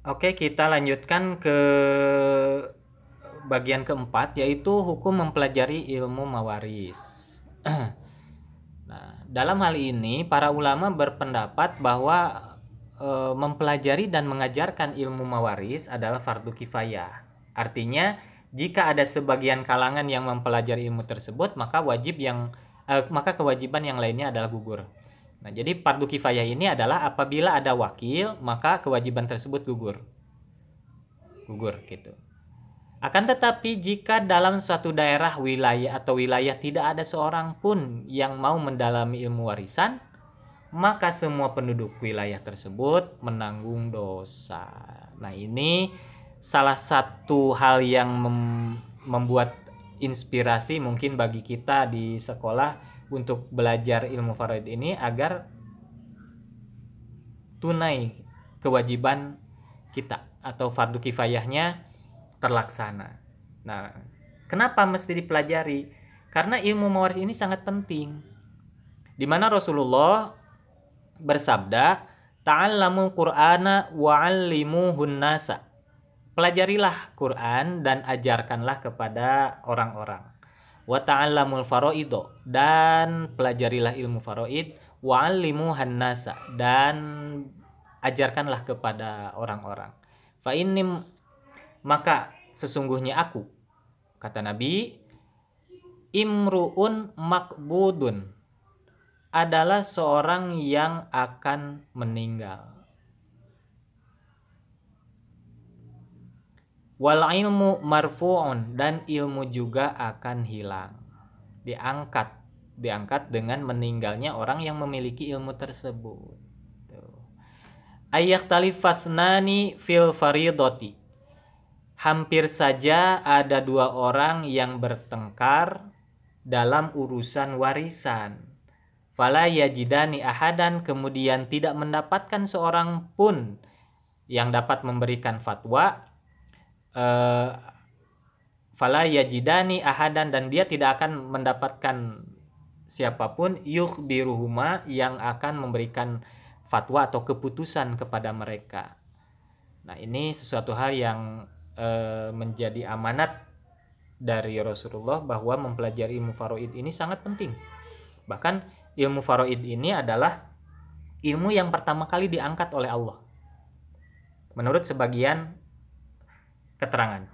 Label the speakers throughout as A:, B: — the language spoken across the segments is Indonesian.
A: Oke, kita lanjutkan ke bagian keempat, yaitu hukum mempelajari ilmu mawaris. Nah, dalam hal ini para ulama berpendapat bahwa mempelajari dan mengajarkan ilmu mawaris adalah fardu kifayah. Artinya, jika ada sebagian kalangan yang mempelajari ilmu tersebut, maka kewajiban yang lainnya adalah gugur. Nah, jadi fardu kifayah ini adalah apabila ada wakil, maka kewajiban tersebut gugur. Gugur gitu. Akan tetapi jika dalam suatu daerah wilayah tidak ada seorang pun yang mau mendalami ilmu warisan, maka semua penduduk wilayah tersebut menanggung dosa. Nah, ini salah satu hal yang membuat inspirasi mungkin bagi kita di sekolah untuk belajar ilmu faraid ini agar tunai kewajiban kita atau fardu kifayahnya terlaksana. Nah, kenapa mesti dipelajari? Karena ilmu mawaris ini sangat penting. Di mana Rasulullah bersabda, "Ta'allamul Qur'ana wa'allimuhun nasa." Pelajarilah Quran dan ajarkanlah kepada orang-orang. Wa ta'allamul fara'ido, dan pelajarilah ilmu faraid, wa'allimuhan nasa, dan ajarkanlah kepada orang-orang. Fa inni, maka sesungguhnya aku, kata Nabi, imru'un makbudun, adalah seorang yang akan meninggal. Wal ilmu marfu'un, dan ilmu juga akan hilang. Diangkat dengan meninggalnya orang yang memiliki ilmu tersebut. Ayyakhtalifasnani fil faridoti, hampir saja ada dua orang yang bertengkar dalam urusan warisan. Fala yajidani ahadan, kemudian tidak mendapatkan seorang pun yang dapat memberikan fatwa. Fala yajidani ahadan, dan dia tidak akan mendapatkan siapapun yukhbiruhuma, yang akan memberikan fatwa atau keputusan kepada mereka. Nah, ini sesuatu hal yang menjadi amanat dari Rasulullah bahwa mempelajari ilmu faraid ini sangat penting. Bahkan ilmu faraid ini adalah ilmu yang pertama kali diangkat oleh Allah, menurut sebagian keterangan.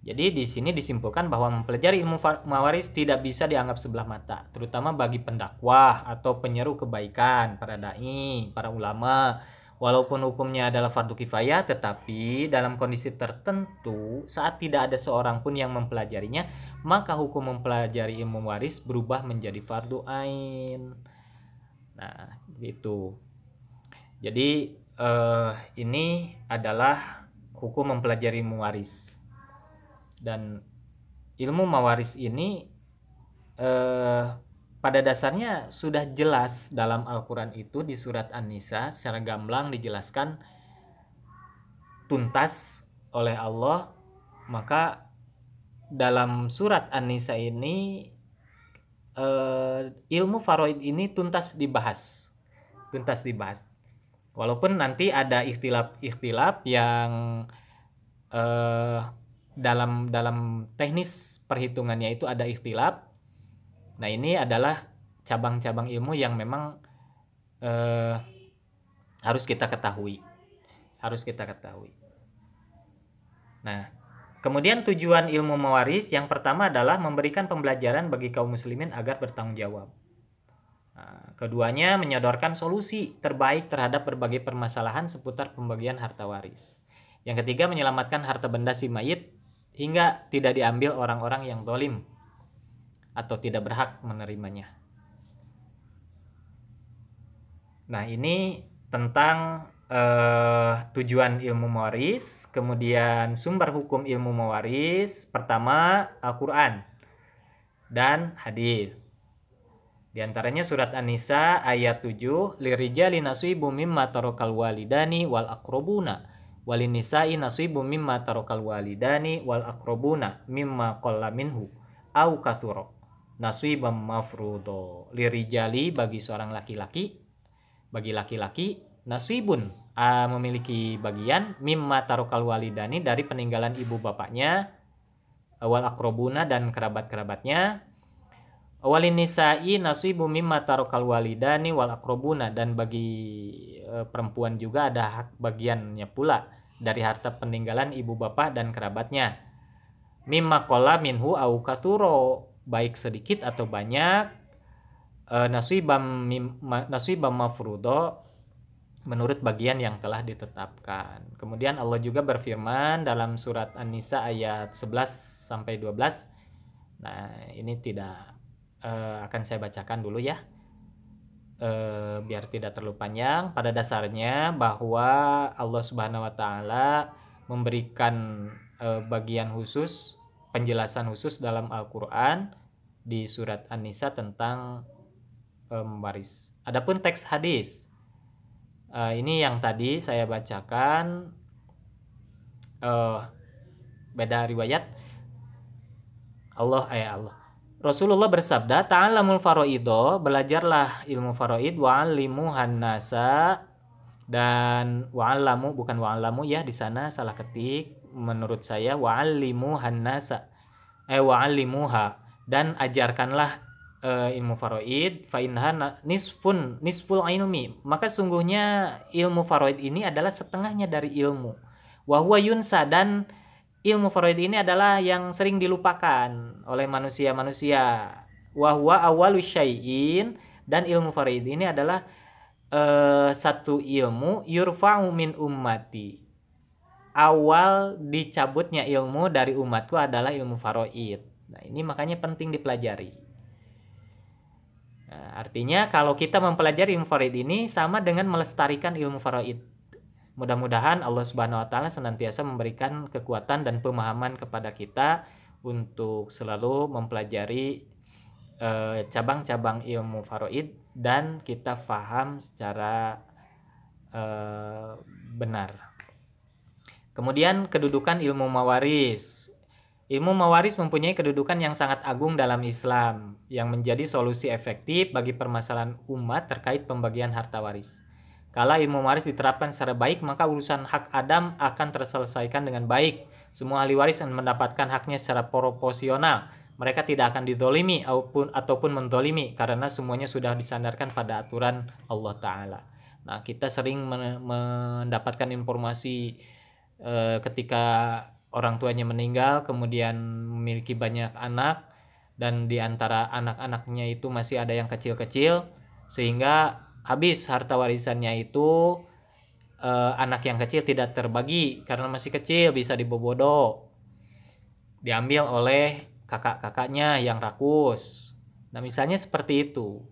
A: Jadi di sini disimpulkan bahwa mempelajari ilmu mawaris tidak bisa dianggap sebelah mata, terutama bagi pendakwah atau penyeru kebaikan, para dai, para ulama. Walaupun hukumnya adalah fardu kifayah, tetapi dalam kondisi tertentu saat tidak ada seorang pun yang mempelajarinya, maka hukum mempelajari ilmu waris berubah menjadi fardu ain. Nah, gitu. Jadi ini adalah hukum mempelajari ilmu waris. Dan ilmu mawaris ini pada dasarnya sudah jelas dalam Al-Quran itu, di surat An-Nisa secara gamblang dijelaskan tuntas oleh Allah. Maka dalam surat An-Nisa ini ilmu faraid ini tuntas dibahas. Walaupun nanti ada ikhtilaf yang dalam teknis perhitungannya itu ada ikhtilaf. Nah, ini adalah cabang-cabang ilmu yang memang harus kita ketahui. Nah, kemudian tujuan ilmu mawaris yang pertama adalah memberikan pembelajaran bagi kaum muslimin agar bertanggung jawab. Nah, keduanya menyodorkan solusi terbaik terhadap berbagai permasalahan seputar pembagian harta waris. Yang ketiga, menyelamatkan harta benda si mayit hingga tidak diambil orang-orang yang zalim atau tidak berhak menerimanya. Nah, ini tentang tujuan ilmu mawaris. Kemudian sumber hukum ilmu mawaris, pertama Al-Quran dan hadis. Di antaranya surat An-Nisa ayat 7, lirijali nasibum mimma tarakal walidani wal aqrabuna walinisai nasibum mimma tarakal walidani wal aqrabuna mimma qalla minhu au katsura nasibam mafruḍo. Lirijali, bagi laki-laki nasibun memiliki bagian mimma tarokal walidani dari peninggalan ibu bapaknya, wal akrobuna dan kerabat-kerabatnya, walin nisa'i nasibu mimma tarokal walidani wal akrobuna, dan bagi perempuan juga ada hak bagiannya pula dari harta peninggalan ibu bapak dan kerabatnya, mimma qala minhu au katsuro, baik sedikit atau banyak, nasibam mafrudo, menurut bagian yang telah ditetapkan. Kemudian Allah juga berfirman dalam surat An-Nisa ayat 11 sampai 12. Nah, ini tidak akan saya bacakan dulu ya. Biar tidak terlalu panjang. Pada dasarnya bahwa Allah Subhanahu wa taala memberikan bagian khusus, penjelasan khusus dalam Al-Qur'an di surat An-Nisa tentang mewaris. Adapun teks hadis, ini yang tadi saya bacakan beda riwayat. Allah Rasulullah bersabda, ta'allamul faraidho, belajarlah ilmu faraid, wa'allimu hannasa, dan wa'allamu bukan wa'allamu ya, di sana salah ketik menurut saya, wa'allimu hannasa, wa'allimuha, dan ajarkanlah ilmu faraid, fa innaha nisful ilmi, maka sungguhnya ilmu faraid ini adalah setengahnya dari ilmu. Wa huwa yunsa, dan ilmu faraid ini adalah yang sering dilupakan oleh manusia-manusia. Wa huwa awwalu syai'in, dan ilmu faraid ini adalah satu ilmu yurfa'u min ummati. Awal dicabutnya ilmu dari umatku adalah ilmu faraid. Nah, ini makanya penting dipelajari. Nah, artinya kalau kita mempelajari ilmu faraid ini sama dengan melestarikan ilmu faraid. Mudah-mudahan Allah Subhanahu wa taala senantiasa memberikan kekuatan dan pemahaman kepada kita untuk selalu mempelajari cabang-cabang ilmu faraid dan kita faham secara benar. Kemudian kedudukan ilmu mawaris. Ilmu mawaris mempunyai kedudukan yang sangat agung dalam Islam yang menjadi solusi efektif bagi permasalahan umat terkait pembagian harta waris. Kala ilmu waris diterapkan secara baik, maka urusan hak Adam akan terselesaikan dengan baik. Semua ahli waris akan mendapatkan haknya secara proporsional. Mereka tidak akan didolimi ataupun mendolimi, karena semuanya sudah disandarkan pada aturan Allah Ta'ala. Nah, kita sering mendapatkan informasi ketika orang tuanya meninggal, kemudian memiliki banyak anak, dan di antara anak-anaknya itu masih ada yang kecil-kecil, sehingga habis harta warisannya itu anak yang kecil tidak terbagi karena masih kecil, bisa dibobodo, diambil oleh kakak-kakaknya yang rakus. Nah, misalnya seperti itu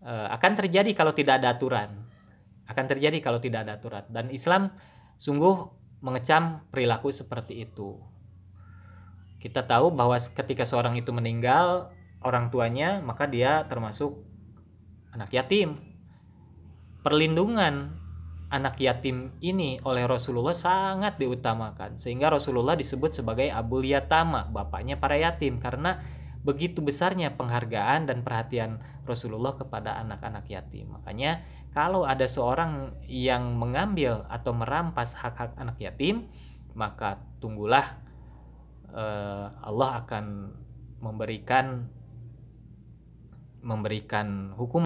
A: akan terjadi kalau tidak ada aturan. Dan Islam sungguh mengecam perilaku seperti itu. Kita tahu bahwa ketika seorang itu meninggal orang tuanya, maka dia termasuk anak yatim. Perlindungan anak yatim ini oleh Rasulullah sangat diutamakan, sehingga Rasulullah disebut sebagai Abul Yatama, bapaknya para yatim, karena begitu besarnya penghargaan dan perhatian Rasulullah kepada anak-anak yatim. Makanya kalau ada seorang yang mengambil atau merampas hak-hak anak yatim, maka tunggulah Allah akan memberikan hukum